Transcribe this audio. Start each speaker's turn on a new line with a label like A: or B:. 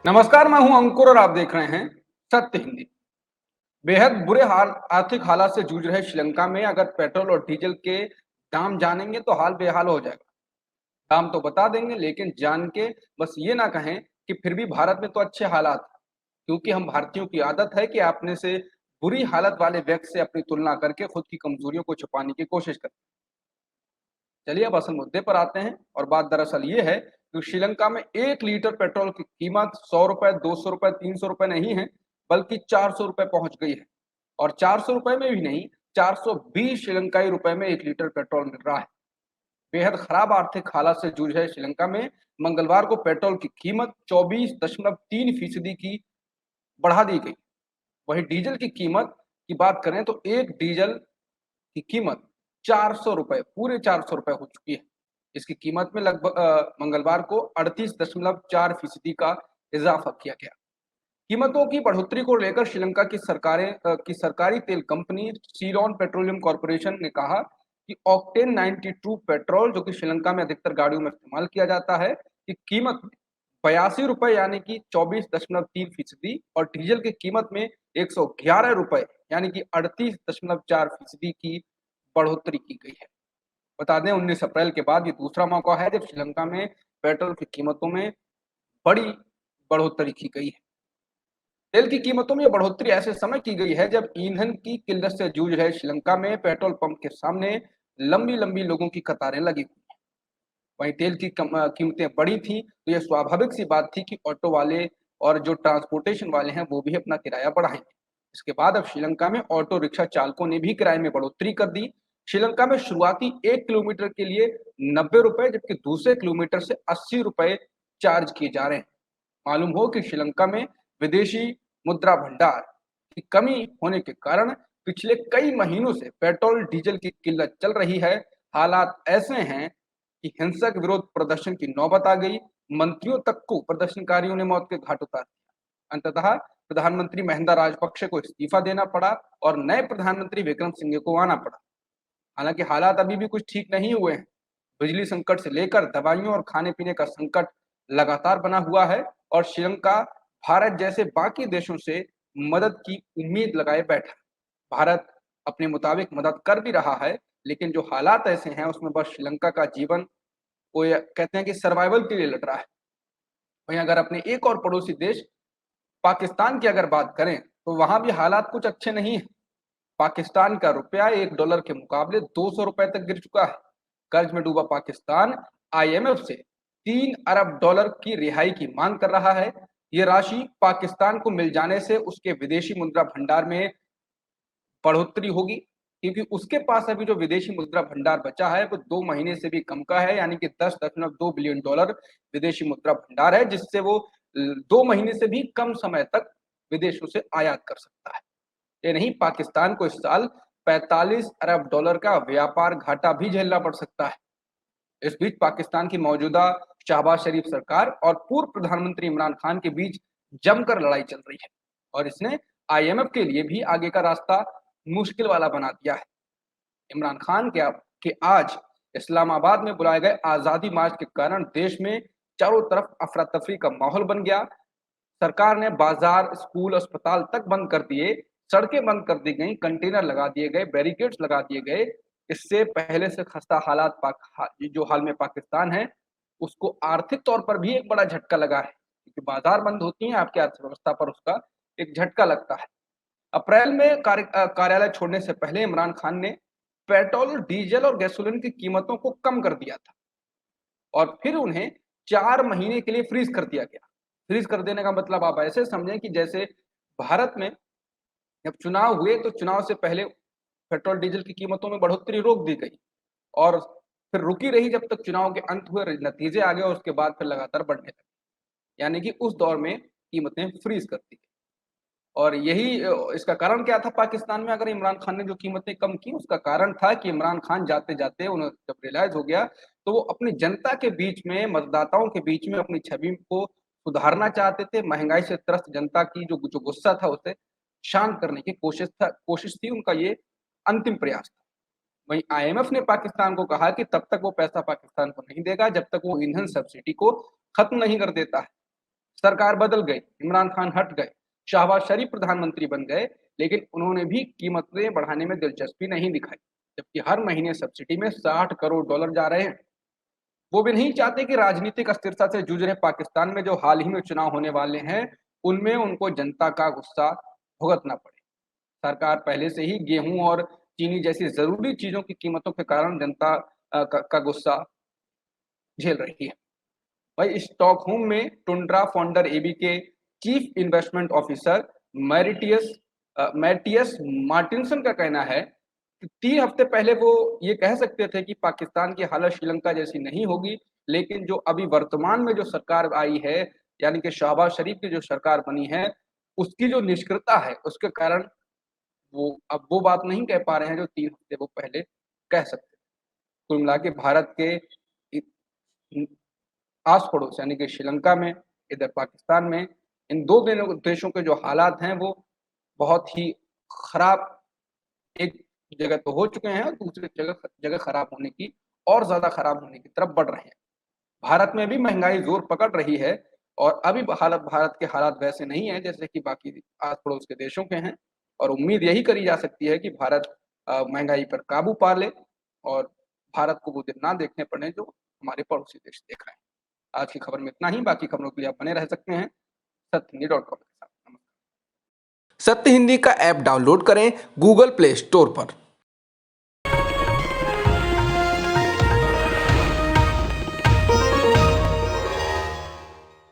A: नमस्कार, मैं हूं अंकुर और आप देख रहे हैं सत्य हिंदी। बेहद बुरे हाल आर्थिक हालात से जूझ रहे श्रीलंका में अगर पेट्रोल और डीजल के दाम जानेंगे तो हाल बेहाल हो जाएगा। दाम तो बता देंगे लेकिन जान के बस ये ना कहें कि फिर भी भारत में तो अच्छे हालात हैं, क्योंकि हम भारतीयों की आदत है कि अपने से बुरी हालत वाले व्यक्ति से अपनी तुलना करके खुद की कमजोरियों को छुपाने की कोशिश करते हैं। चलिए अब असल मुद्दे पर आते हैं और बात दरअसल ये है कि श्रीलंका में 1 लीटर पेट्रोल की कीमत 100 रुपए, 200 रुपए, 300 रुपए नहीं है, बल्कि 400 रुपए पहुंच गई है। और 400 रुपए में भी नहीं, 420 श्रीलंकाई रुपए में 1 लीटर पेट्रोल मिल रहा है। बेहद खराब आर्थिक हालात से जूझ रहे श्रीलंका में मंगलवार को पेट्रोल की कीमत 24.3% की बढ़ा दी गई। वहीं डीजल की कीमत की बात करें तो एक डीजल की कीमत 400 रुपए, पूरे 400 रुपए हो चुकी है। इसकी कीमत में लगभग मंगलवार को 38.4% का इजाफा किया गया। कीमतों की बढ़ोतरी को लेकर श्रीलंका की सरकारी तेल कंपनी सीरॉन पेट्रोलियम कॉर्पोरेशन ने कहा कि ऑक्टेन 92 पेट्रोल, जो कि श्रीलंका में अधिकतर गाड़ियों में इस्तेमाल किया जाता है, की कीमत 82 रुपए यानी कि 24.3% और डीजल की कीमत में 111 रुपए यानी कि 38.4% की बढ़ोतरी की गई है। बता दें 19 अप्रैल के बाद ये दूसरा मौका है जब श्रीलंका में पेट्रोल की कीमतों में बड़ी बढ़ोतरी की गई है। तेल की कीमतों में बढ़ोतरी ऐसे समय की गई है जब ईंधन की किल्लत से जूझ रहे श्रीलंका में पेट्रोल पंप के सामने लंबी-लंबी लोगों की कतारें लगी हुई हैं। वहीं तेल की कीमतें बढ़ी थी तो यह स्वाभाविक सी बात थी कि ऑटो वाले और जो ट्रांसपोर्टेशन वाले हैं वो भी अपना किराया बढ़ाएंगे। इसके बाद अब श्रीलंका में ऑटो रिक्शा चालकों ने भी किराए में बढ़ोतरी कर दी। श्रीलंका में शुरुआती 1 किलोमीटर के लिए 90 रुपए, जबकि दूसरे किलोमीटर से 80 रुपए चार्ज किए जा रहे हैं। मालूम हो कि श्रीलंका में विदेशी मुद्रा भंडार की कमी होने के कारण पिछले कई महीनों से पेट्रोल डीजल की किल्लत चल रही है। हालात ऐसे हैं कि हिंसक विरोध प्रदर्शन की नौबत आ गई। मंत्रियों तक को प्रदर्शनकारियों ने मौत के घाट उतार दिया। अंततः प्रधानमंत्री महिंदा राजपक्षे को इस्तीफा देना पड़ा और नए प्रधानमंत्री विक्रम सिंघे को आना पड़ा। हालांकि हालात अभी भी कुछ ठीक नहीं हुए हैं। बिजली संकट से लेकर दवाइयों और खाने पीने का संकट लगातार बना हुआ है और श्रीलंका भारत जैसे बाकी देशों से मदद की उम्मीद लगाए बैठा है। भारत अपने मुताबिक मदद कर भी रहा है, लेकिन जो हालात ऐसे हैं उसमें बस श्रीलंका का जीवन वो कहते हैं कि सर्वाइवल के लिए लड़ रहा है। वहीं अगर अपने एक और पड़ोसी देश पाकिस्तान की अगर बात करें तो वहां भी हालात कुछ अच्छे नहीं है। पाकिस्तान का रुपया $1 के मुकाबले 200 रुपए तक गिर चुका है। कर्ज में डूबा पाकिस्तान आईएमएफ से $3 अरब की रिहाई की मांग कर रहा है। ये राशि पाकिस्तान को मिल जाने से उसके विदेशी मुद्रा भंडार में बढ़ोतरी होगी, क्योंकि उसके पास अभी जो विदेशी मुद्रा भंडार बचा है वो 2 महीने से भी कम का है, यानी कि $10.2 बिलियन विदेशी मुद्रा भंडार है, जिससे वो 2 महीने से भी कम समय तक विदेशों से आयात कर सकता है। ये नहीं, पाकिस्तान को इस साल $45 अरब का व्यापार घाटा भी झेलना पड़ सकता है। इस बीच पाकिस्तान की मौजूदा शहबाज शरीफ सरकार और पूर्व प्रधानमंत्री इमरान खान के बीच जमकर लड़ाई चल रही है और इसने आईएमएफ के लिए भी आगे का रास्ता मुश्किल वाला बना दिया है। इमरान खान के आज इस्लामाबाद में बुलाए गए आजादी मार्च के कारण देश में चारों तरफ अफरा तफरी का माहौल बन गया। सरकार ने बाजार, स्कूल, अस्पताल तक बंद कर दिए, सड़कें बंद कर दी गई, कंटेनर लगा दिए गए, बैरिकेड्स लगा दिए गए। इससे पहले से खस्ता हालात जो हाल में पाकिस्तान है उसको आर्थिक तौर पर भी एक बड़ा झटका लगा है, क्योंकि बाजार बंद होती हैं आपकी अर्थव्यवस्था पर उसका एक झटका लगता है। अप्रैल में कार्यालय छोड़ने से पहले इमरान खान ने पेट्रोल, डीजल और गैसोलीन की कीमतों को कम कर दिया था और फिर उन्हें 4 महीने के लिए फ्रीज कर दिया गया। फ्रीज कर देने का मतलब आप ऐसे समझें कि जैसे भारत में जब चुनाव हुए तो चुनाव से पहले पेट्रोल डीजल की कीमतों में बढ़ोतरी रोक दी गई और फिर रुकी रही जब तक चुनाव के अंत हुए, नतीजे आ गए और उसके बाद फिर लगातार बढ़ने लगी। यानी कि उस दौर में कीमतें फ्रीज कर दी गई। और यही इसका कारण क्या था पाकिस्तान में, अगर इमरान खान ने जो कीमतें कम की उसका कारण था कि इमरान खान जाते जाते उन्हें जब रियलाइज हो गया तो वो अपनी जनता के बीच में, मतदाताओं के बीच में अपनी छवि को सुधारना चाहते थे। महंगाई से त्रस्त जनता की जो जो गुस्सा था उसे शांत करने की कोशिश थी उनका, ये अंतिम प्रयास था। वहीं आईएमएफ ने पाकिस्तान को कहा कि तब तक वो पैसा पाकिस्तान को नहीं देगा जब तक वो ईंधन सब्सिडी को खत्म नहीं कर देता है। सरकार बदल गई, इमरान खान हट गए, शहबाज शरीफ प्रधानमंत्री बन गए, लेकिन उन्होंने भी कीमतें बढ़ाने में दिलचस्पी नहीं दिखाई, जबकि हर महीने सब्सिडी में $60 करोड़ जा रहे हैं। वो भी नहीं चाहते कि राजनीतिक अस्थिरता से जूझ रहे पाकिस्तान में जो हाल ही में चुनाव होने वाले हैं, उनमें उनको जनता का गुस्सा भुगतना पड़े। सरकार पहले से ही गेहूं और चीनी जैसी जरूरी चीजों की कीमतों के कारण जनता का गुस्सा झेल रही है। भाई स्टॉकहोम में टुंड्रा फाउंडर एबी के चीफ इन्वेस्टमेंट ऑफिसर मैटियस मार्टिनसन का कहना है कि 3 हफ्ते पहले वो ये कह सकते थे कि पाकिस्तान की हालत श्रीलंका जैसी नहीं होगी, लेकिन जो अभी वर्तमान में जो सरकार आई है, यानी कि शहबाज शरीफ की जो सरकार बनी है, उसकी जो निष्क्रियता है, उसके कारण वो अब वो बात नहीं कह पा रहे हैं जो 3 हफ्ते वो पहले कह सकते थे। कुल मिला के भारत के आस पड़ोस यानी कि श्रीलंका में, इधर पाकिस्तान में, इन दो देशों के जो हालात हैं वो बहुत ही खराब एक जगह तो हो चुके हैं और दूसरी जगह जगह खराब होने की और ज्यादा खराब होने की तरफ बढ़ रहे हैं। भारत में भी महंगाई जोर पकड़ रही है और अभी हालत भारत के हालात वैसे नहीं है जैसे कि बाकी आस पड़ोस के देशों के हैं, और उम्मीद यही करी जा सकती है कि भारत महंगाई पर काबू पा ले और भारत को वो दिन ना देखने पड़े जो हमारे पड़ोसी देश देख रहे हैं। आज की खबर में इतना ही, बाकी खबरों के लिए आप बने रह सकते हैं सत्यहिंदी.com के साथ। नमस्कार।
B: सत्य हिंदी का ऐप डाउनलोड करें गूगल प्ले स्टोर पर।